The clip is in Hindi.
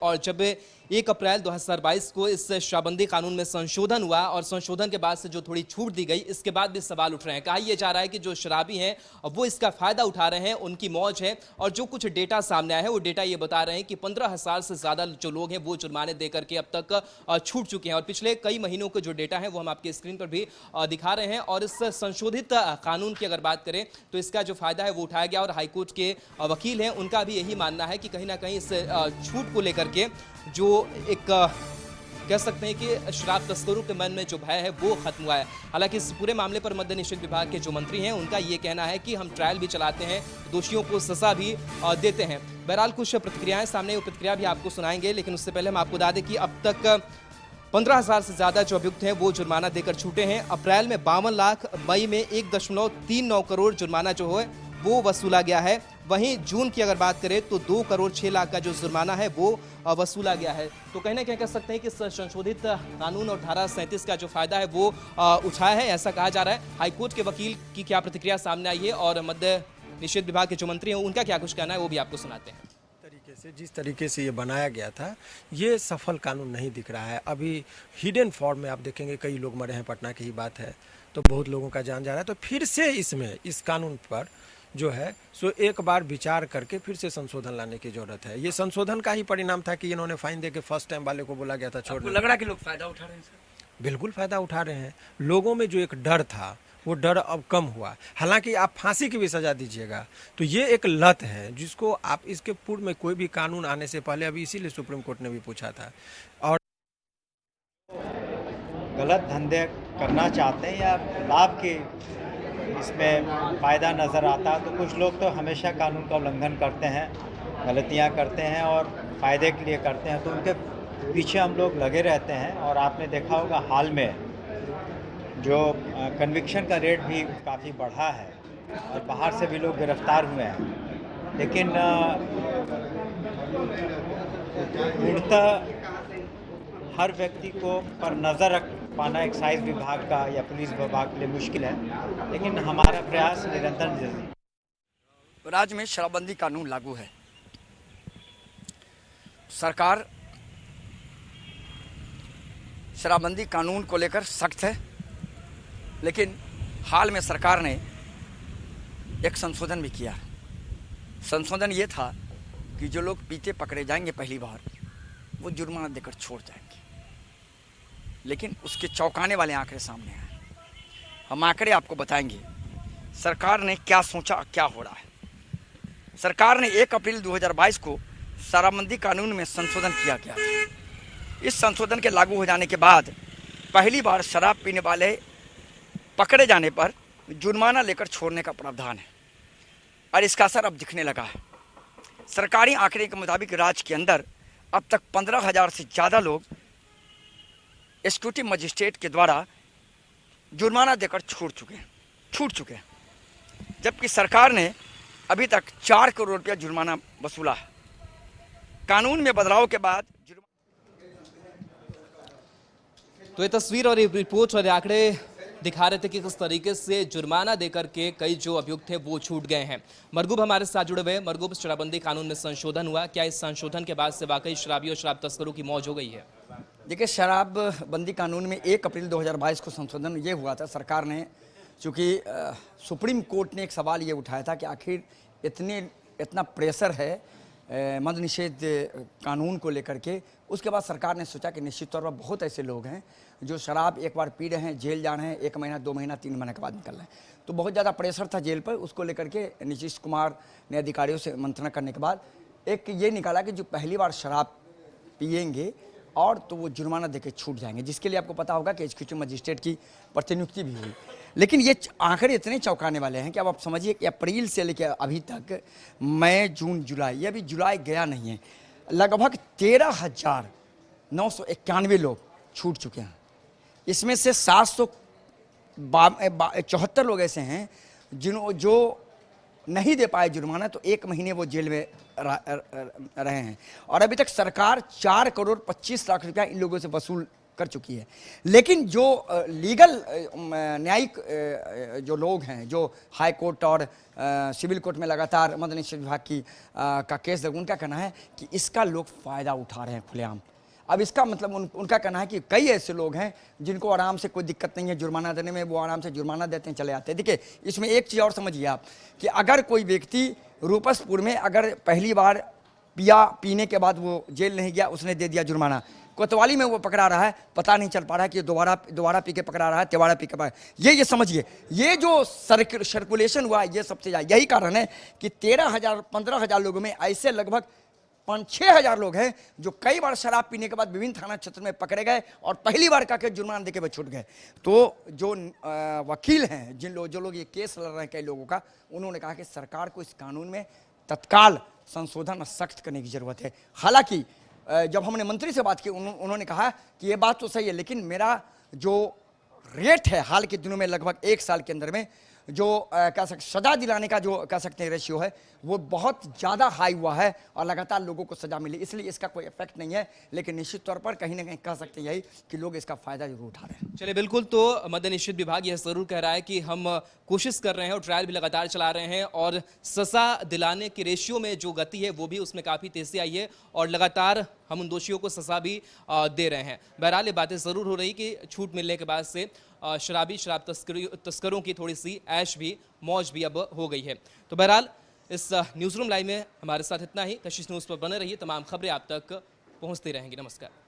और जब 1 अप्रैल 2022 को इस शराबबंदी कानून में संशोधन हुआ और संशोधन के बाद से जो थोड़ी छूट दी गई, इसके बाद भी सवाल उठ रहे हैं। कहा यह जा रहा है कि जो शराबी हैं वो इसका फायदा उठा रहे हैं, उनकी मौज है। और जो कुछ डेटा सामने आया है वो डेटा ये बता रहे हैं कि 15,000 से ज़्यादा जो लोग हैं वो जुर्माने दे करके अब तक छूट चुके हैं। और पिछले कई महीनों के जो डेटा है वो हम आपके स्क्रीन पर भी दिखा रहे हैं। और इस संशोधित कानून की अगर बात करें तो इसका जो फायदा है वो उठाया गया। और हाईकोर्ट के वकील हैं, उनका भी यही मानना है कि कहीं ना कहीं इस छूट को लेकर के जो एक कह सकते हैं कि शराब तस्करों के मन में जो भय है वो खत्म हुआ है। हालांकि इस पूरे मामले पर मद्य निषेध विभाग के जो मंत्री हैं उनका ये कहना है कि हम ट्रायल भी चलाते हैं, दोषियों को सजा भी देते हैं। बहरहाल कुछ प्रतिक्रियाएं सामने, वो प्रतिक्रिया भी आपको सुनाएंगे, लेकिन उससे पहले हम आपको बता दें कि अब तक 15,000 से ज़्यादा जो अभियुक्त हैं वो जुर्माना देकर छूटे हैं। अप्रैल में 52 लाख, मई में 1.39 करोड़ जुर्माना जो है वो वसूला गया है। वहीं जून की अगर बात करें तो 2 करोड़ 6 लाख का जो जुर्माना है वो वसूला गया है। तो कहीं ना कहीं कह सकते हैं कि संशोधित कानून और धारा 37 का जो फायदा है वो उठाया है, ऐसा कहा जा रहा है। हाईकोर्ट के वकील की क्या प्रतिक्रिया सामने आई है और मद्य निषेध विभाग के जो मंत्री हैं उनका क्या कुछ कहना है वो भी आपको सुनाते हैं। जिस तरीके से ये बनाया गया था, ये सफल कानून नहीं दिख रहा है। अभी हिडन फॉर्म में आप देखेंगे कई लोग मरे हैं, पटना की ही बात है, तो बहुत लोगों का जान जा रहा है। तो फिर से इसमें इस कानून पर जो है सो एक बार विचार करके फिर से संशोधन लाने की जरूरत है। ये संशोधन का ही परिणाम था कि इन्होंने फाइन दे के फर्स्ट टाइम वाले को बोला गया था छोड़ने। लग रहा है कि लोग फायदा उठा रहे हैं सर? बिल्कुल फायदा उठा रहे हैं। लोगों में जो एक डर था वो डर अब कम हुआ। हालांकि आप फांसी की भी सजा दीजिएगा तो ये एक लत है जिसको आप इसके पूर्व में कोई भी कानून आने से पहले, अभी इसीलिए सुप्रीम कोर्ट ने भी पूछा था। और गलत धंधे करना चाहते हैं या लाभ के इसमें फ़ायदा नज़र आता है, तो कुछ लोग तो हमेशा कानून का उल्लंघन करते हैं, गलतियां करते हैं और फ़ायदे के लिए करते हैं, तो उनके पीछे हम लोग लगे रहते हैं। और आपने देखा होगा हाल में जो कन्विक्शन का रेट भी काफ़ी बढ़ा है और बाहर से भी लोग गिरफ्तार हुए हैं। लेकिन पूर्णतः हर व्यक्ति को पर नज़र रख पाना एक्साइज विभाग का या पुलिस विभाग के लिए मुश्किल है, लेकिन हमारा प्रयास निरंतर जारी। राज्य में शराबबंदी कानून लागू है। सरकार शराबबंदी कानून को लेकर सख्त है, लेकिन हाल में सरकार ने एक संशोधन भी किया। संशोधन ये था कि जो लोग पीते पकड़े जाएंगे पहली बार वो जुर्माना देकर छोड़ जाएंगे। लेकिन उसके चौंकाने वाले आंकड़े सामने आए। हम आंकड़े आपको बताएंगे सरकार ने क्या सोचा, क्या हो रहा है। सरकार ने 1 अप्रैल 2022 को शराबबंदी कानून में संशोधन किया गया था। इस संशोधन के लागू हो जाने के बाद पहली बार शराब पीने वाले पकड़े जाने पर जुर्माना लेकर छोड़ने का प्रावधान है और इसका असर अब दिखने लगा है। सरकारी आंकड़े के मुताबिक राज्य के अंदर अब तक 15,000 से ज़्यादा लोग एग्जीक्यूटिव मजिस्ट्रेट के द्वारा जुर्माना देकर छूट चुके हैं, जबकि सरकार ने अभी तक 4 करोड़ रुपया जुर्माना वसूला है। कानून में बदलाव के बाद तो ये तस्वीर और ये रिपोर्ट और आंकड़े दिखा रहे थे कि किस तरीके से जुर्माना देकर के कई जो अभियुक्त थे वो छूट गए हैं। मरगूब हमारे साथ जुड़े हुए। मरगूब, शराबबंदी कानून में संशोधन हुआ, क्या इस संशोधन के बाद से वाकई शराबी और शराब तस्करों की मौज हो गई है? देखिए, शराबबंदी कानून में 1 अप्रैल 2022 को संशोधन ये हुआ था। सरकार ने, चूँकि सुप्रीम कोर्ट ने एक सवाल ये उठाया था कि आखिर इतना प्रेशर है मद्य निषेध कानून को लेकर के, उसके बाद सरकार ने सोचा कि निश्चित तौर पर बहुत ऐसे लोग हैं जो शराब एक बार पी रहे हैं, जेल जा रहे हैं, 1 महीना 2 महीना 3 महीने के बाद निकल रहे हैं। तो बहुत ज़्यादा प्रेशर था जेल पर। उसको लेकर के नीतीश कुमार ने अधिकारियों से मंत्रणा करने के बाद एक ये निकाला कि जो पहली बार शराब पिएंगे और तो वो जुर्माना देके छूट जाएंगे, जिसके लिए आपको पता होगा कि एग्जीक्यूटिव मजिस्ट्रेट की प्रतिनियुक्ति भी हुई। लेकिन ये आंकड़े इतने चौंकाने वाले हैं कि अब आप समझिए कि अप्रैल से लेकर अभी तक मई, जून, जुलाई, ये अभी जुलाई गया नहीं है, लगभग 13,991 लोग छूट चुके हैं। इसमें से 774 लोग ऐसे हैं जो नहीं दे पाए जुर्माना, तो 1 महीने वो जेल में रहे हैं। और अभी तक सरकार 4 करोड़ 25 लाख रुपया इन लोगों से वसूल कर चुकी है। लेकिन जो लीगल न्यायिक जो लोग हैं, जो हाई कोर्ट और सिविल कोर्ट में लगातार मद्य निषेध विभाग की का केस, उनका कहना है कि इसका लोग फ़ायदा उठा रहे हैं खुलेआम। अब इसका मतलब उनका कहना है कि कई ऐसे लोग हैं जिनको आराम से कोई दिक्कत नहीं है जुर्माना देने में, वो आराम से जुर्माना देते हैं, चले आते हैं। देखिए, इसमें एक चीज़ और समझिए आप कि अगर कोई व्यक्ति रूपसपुर में अगर पहली बार पीने के बाद वो जेल नहीं गया, उसने दे दिया जुर्माना, कोतवाली में वो पकड़ा रहा है, पता नहीं चल पा रहा है कि दोबारा पी के पकड़ा रहा है, तिवाड़ा पी के पकड़ा, ये समझिए, ये जो सर्कुलेशन हुआ ये सबसे ज़्यादा यही कारण है कि 13,000 15,000 लोगों में ऐसे लगभग 5-6 हज़ार लोग हैं जो कई बार शराब पीने के बाद विभिन्न थाना क्षेत्र में पकड़े गए और पहली बार का के जुर्माना देके वो छूट गए। तो जो वकील हैं, जो लोग ये केस लड़ रहे हैं कई लोगों का, उन्होंने कहा कि सरकार को इस कानून में तत्काल संशोधन सख्त करने की जरूरत है। हालांकि जब हमने मंत्री से बात की, उन्होंने कहा कि ये बात तो सही है, लेकिन मेरा जो रेट है हाल के दिनों में लगभग 1 साल के अंदर में जो कह सकते सजा दिलाने का जो कह सकते हैं रेशियो है, वो बहुत ज़्यादा हाई हुआ है और लगातार लोगों को सजा मिली, इसलिए इसका कोई इफेक्ट नहीं है। लेकिन निश्चित तौर पर कहीं ना कहीं कह सकते हैं यही कि लोग इसका फायदा जरूर उठा रहे हैं। चलिए, बिल्कुल। तो मद्य निषेध विभाग यह जरूर कह रहा है कि हम कोशिश कर रहे हैं और ट्रायल भी लगातार चला रहे हैं और सजा दिलाने की रेशियो में जो गति है वो भी उसमें काफ़ी तेजी आई है और लगातार हम उन दोषियों को सजा भी दे रहे हैं। बहरहाल ये बातें ज़रूर हो रही कि छूट मिलने के बाद से शराब तस्करों की थोड़ी सी ऐश भी, मौज भी अब हो गई है। तो बहरहाल इस न्यूज़ रूम लाइव में हमारे साथ इतना ही। कशिश न्यूज़ पर बने रहिए, तमाम खबरें आप तक पहुंचती रहेंगी। नमस्कार।